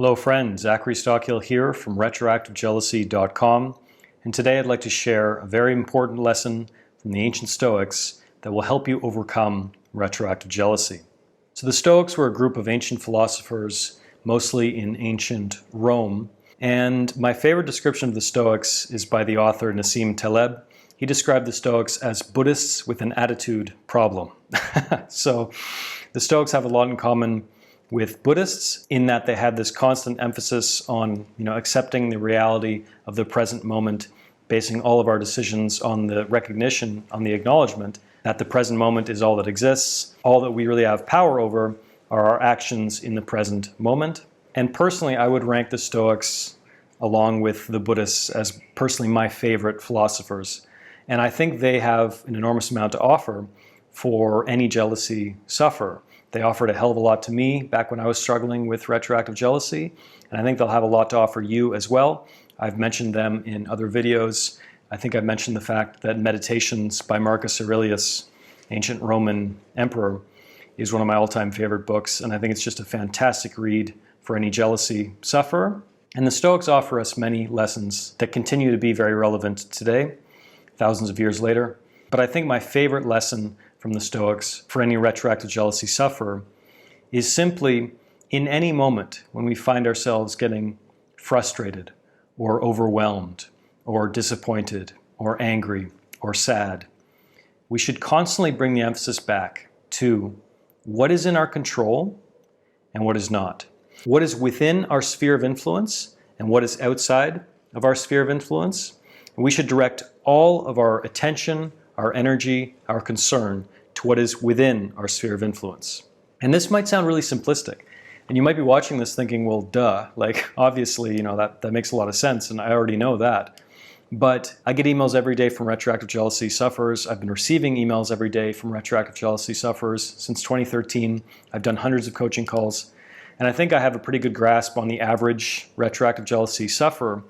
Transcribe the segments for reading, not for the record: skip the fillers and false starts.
Hello friends, Zachary Stockill here from retroactivejealousy.com, and today I'd like to share a very important lesson from the ancient Stoics that will help you overcome retroactive jealousy. So the Stoics were a group of ancient philosophers, mostly in ancient Rome, and my favorite description of the Stoics is by the author Nassim Taleb. He described the Stoics as Buddhists with an attitude problem. So the Stoics have a lot in common with Buddhists in that they had this constant emphasis on accepting the reality of the present moment, basing all of our decisions on the recognition, on the acknowledgement that the present moment is all that exists. All that we really have power over are our actions in the present moment. And personally, I would rank the Stoics along with the Buddhists as personally my favorite philosophers. And I think they have an enormous amount to offer for any jealousy sufferer. They offered a hell of a lot to me back when I was struggling with retroactive jealousy, and I think they'll have a lot to offer you as well. I've mentioned them in other videos. I think I've mentioned the fact that Meditations by Marcus Aurelius, ancient Roman emperor, is one of my all-time favorite books, and I think it's just a fantastic read for any jealousy sufferer. And the Stoics offer us many lessons that continue to be very relevant today, thousands of years later. But I think my favorite lesson from the Stoics for any retroactive jealousy sufferer is simply in any moment when we find ourselves getting frustrated or overwhelmed or disappointed or angry or sad, we should constantly bring the emphasis back to what is in our control and what is not. What is within our sphere of influence and what is outside of our sphere of influence. And we should direct all of our attention, our energy, our concern to what is within our sphere of influence. And this might sound really simplistic. And you might be watching this thinking, well, duh, like obviously, that makes a lot of sense and I already know that. But I get emails every day from retroactive jealousy sufferers. I've been receiving emails every day from retroactive jealousy sufferers since 2013. I've done hundreds of coaching calls. And I think I have a pretty good grasp on the average retroactive jealousy sufferer.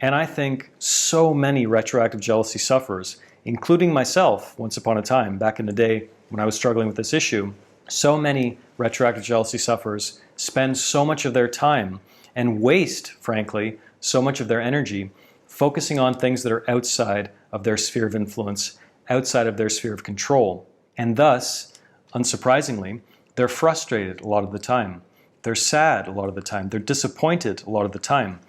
And I think so many retroactive jealousy sufferers, including myself once upon a time, back in the day when I was struggling with this issue, so many retroactive jealousy sufferers spend so much of their time and waste, frankly, so much of their energy focusing on things that are outside of their sphere of influence, outside of their sphere of control. And thus, unsurprisingly, they're frustrated a lot of the time. They're sad a lot of the time. They're disappointed a lot of the time.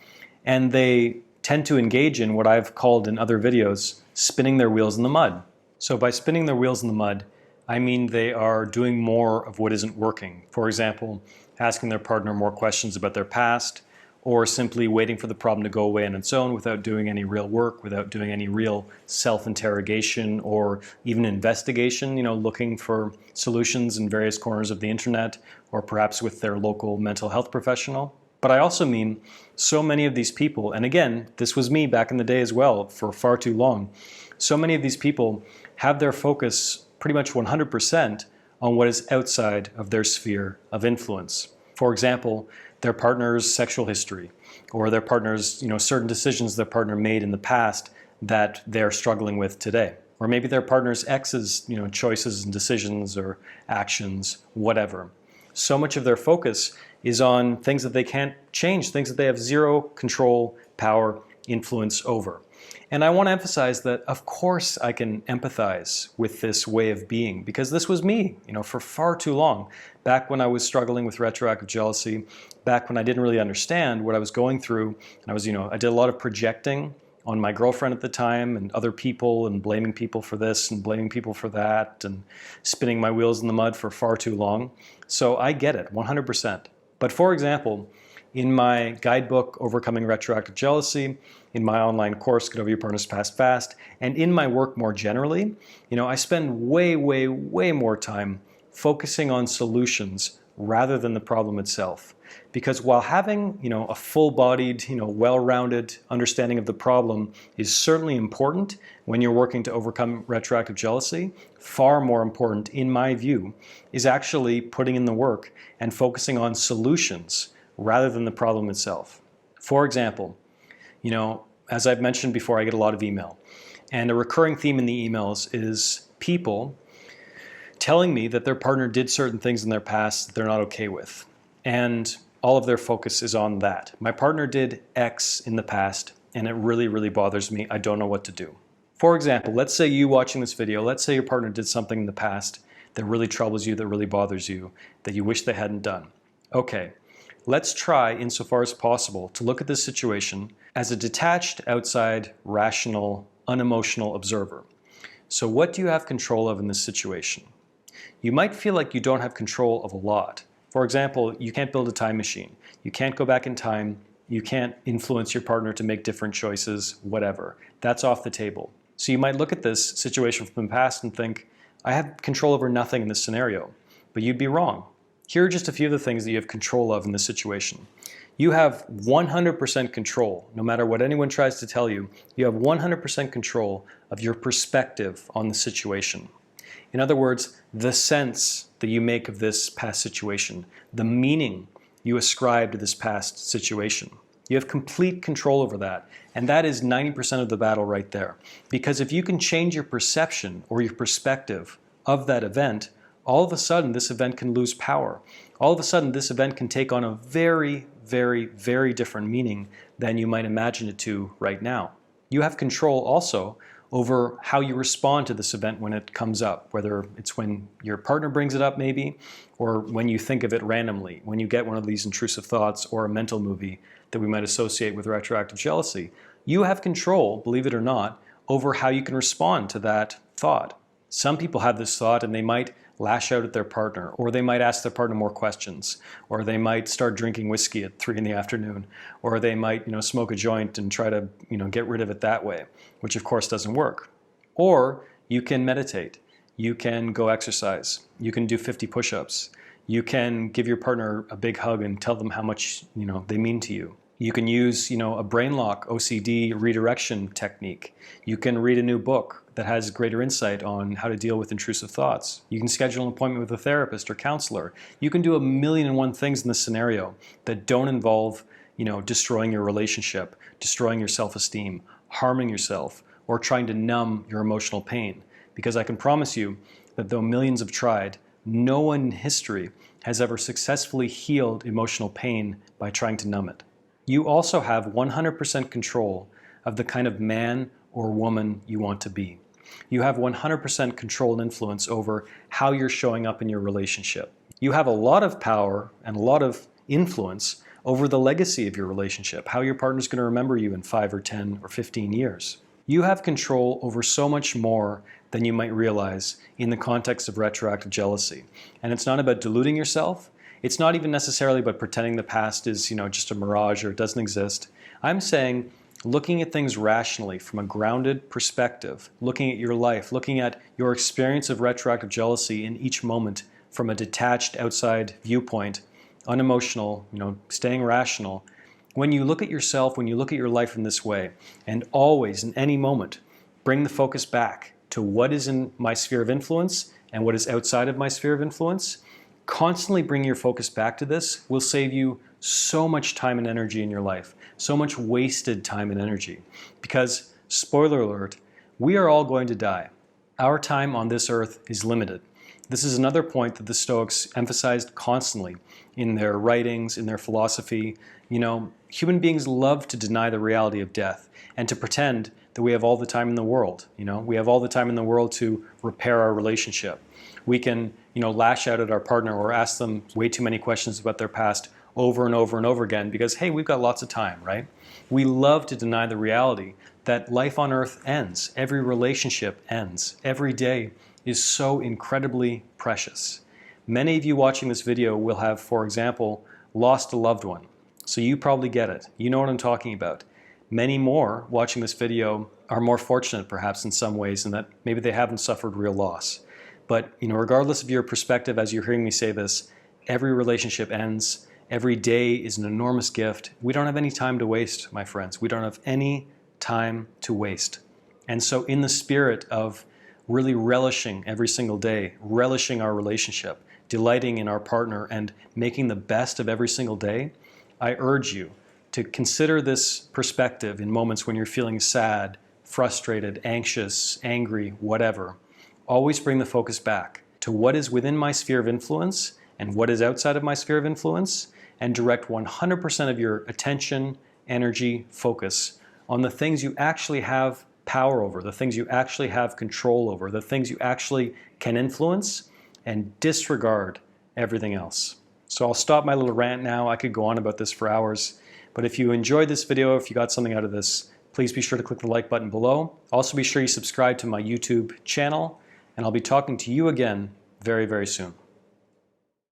And they tend to engage in what I've called in other videos spinning their wheels in the mud. So by spinning their wheels in the mud, I mean they are doing more of what isn't working. For example, asking their partner more questions about their past, or simply waiting for the problem to go away on its own without doing any real work, without doing any real self-interrogation or even investigation, looking for solutions in various corners of the internet, or perhaps with their local mental health professional. But I also mean so many of these people, and again, this was me back in the day as well for far too long, so many of these people have their focus pretty much 100% on what is outside of their sphere of influence. For example, their partner's sexual history, or their partner's, certain decisions their partner made in the past that they're struggling with today. Or maybe their partner's ex's, choices and decisions or actions, whatever. So much of their focus is on things that they can't change, things that they have zero control, power, influence over. And I want to emphasize that, of course, I can empathize with this way of being, because this was me, for far too long. Back when I was struggling with retroactive jealousy, back when I didn't really understand what I was going through, and I did a lot of projecting on my girlfriend at the time and other people, and blaming people for this and blaming people for that, and spinning my wheels in the mud for far too long. So I get it, 100%. But for example, in my guidebook, Overcoming Retroactive Jealousy, in my online course, Get Over Your Partner's Past Fast, and in my work more generally, I spend way, way, way more time focusing on solutions rather than the problem itself. Because while having, a full-bodied, well-rounded understanding of the problem is certainly important when you're working to overcome retroactive jealousy, far more important, in my view, is actually putting in the work and focusing on solutions rather than the problem itself. For example, as I've mentioned before, I get a lot of email. And a recurring theme in the emails is people telling me that their partner did certain things in their past that they're not okay with. And all of their focus is on that. My partner did X in the past, and it really, really bothers me. I don't know what to do. For example, let's say you watching this video, let's say your partner did something in the past that really troubles you, that really bothers you, that you wish they hadn't done. Okay, let's try, insofar as possible, to look at this situation as a detached, outside, rational, unemotional observer. So what do you have control of in this situation? You might feel like you don't have control of a lot. For example, you can't build a time machine. You can't go back in time. You can't influence your partner to make different choices, whatever. That's off the table. So you might look at this situation from the past and think, I have control over nothing in this scenario. But you'd be wrong. Here are just a few of the things that you have control of in this situation. You have 100% control, no matter what anyone tries to tell you. You have 100% control of your perspective on the situation. In other words, the sense that you make of this past situation, the meaning you ascribe to this past situation. You have complete control over that. And that is 90% of the battle right there. Because if you can change your perception or your perspective of that event, all of a sudden this event can lose power. All of a sudden this event can take on a very, very, very different meaning than you might imagine it to right now. You have control also over how you respond to this event when it comes up, whether it's when your partner brings it up maybe, or when you think of it randomly, when you get one of these intrusive thoughts or a mental movie that we might associate with retroactive jealousy. You have control, believe it or not, over how you can respond to that thought. Some people have this thought and they might lash out at their partner, or they might ask their partner more questions, or they might start drinking whiskey at 3 in the afternoon, or they might, smoke a joint and try to, get rid of it that way, which of course doesn't work. Or you can meditate, you can go exercise, you can do 50 push-ups, you can give your partner a big hug and tell them how much, they mean to you. You can use, a brain lock, OCD redirection technique. You can read a new book that has greater insight on how to deal with intrusive thoughts. You can schedule an appointment with a therapist or counselor. You can do 1,000,001 things in this scenario that don't involve, destroying your relationship, destroying your self-esteem, harming yourself, or trying to numb your emotional pain. Because I can promise you that though millions have tried, no one in history has ever successfully healed emotional pain by trying to numb it. You also have 100% control of the kind of man or woman you want to be. You have 100% control and influence over how you're showing up in your relationship. You have a lot of power and a lot of influence over the legacy of your relationship, how your partner's going to remember you in 5 or 10 or 15 years. You have control over so much more than you might realize in the context of retroactive jealousy. And it's not about deluding yourself. It's not even necessarily about pretending the past is, just a mirage or it doesn't exist. I'm saying looking at things rationally from a grounded perspective, looking at your life, looking at your experience of retroactive jealousy in each moment from a detached outside viewpoint, unemotional, staying rational. When you look at yourself, when you look at your life in this way, and always in any moment, bring the focus back to what is in my sphere of influence and what is outside of my sphere of influence, constantly bring your focus back to this will save you so much time and energy in your life, so much wasted time and energy. Because, spoiler alert, we are all going to die. Our time on this earth is limited. This is another point that the Stoics emphasized constantly in their writings, in their philosophy. Human beings love to deny the reality of death and to pretend that we have all the time in the world. We have all the time in the world to repair our relationship. We can, lash out at our partner or ask them way too many questions about their past over and over and over again because, hey, we've got lots of time, right? We love to deny the reality that life on earth ends. Every relationship ends. Every day is so incredibly precious. Many of you watching this video will have, for example, lost a loved one. So you probably get it. You know what I'm talking about. Many more watching this video are more fortunate perhaps in some ways in that maybe they haven't suffered real loss. But regardless of your perspective as you're hearing me say this, every relationship ends. Every day is an enormous gift. We don't have any time to waste, my friends. We don't have any time to waste. And so in the spirit of really relishing every single day, relishing our relationship, delighting in our partner, and making the best of every single day, I urge you to consider this perspective in moments when you're feeling sad, frustrated, anxious, angry, whatever. Always bring the focus back to what is within my sphere of influence and what is outside of my sphere of influence, and direct 100% of your attention, energy, focus on the things you actually have power over, the things you actually have control over, the things you actually can influence, and disregard everything else. So I'll stop my little rant now. I could go on about this for hours, but if you enjoyed this video, if you got something out of this, please be sure to click the like button below. Also be sure you subscribe to my YouTube channel, and I'll be talking to you again very, very soon.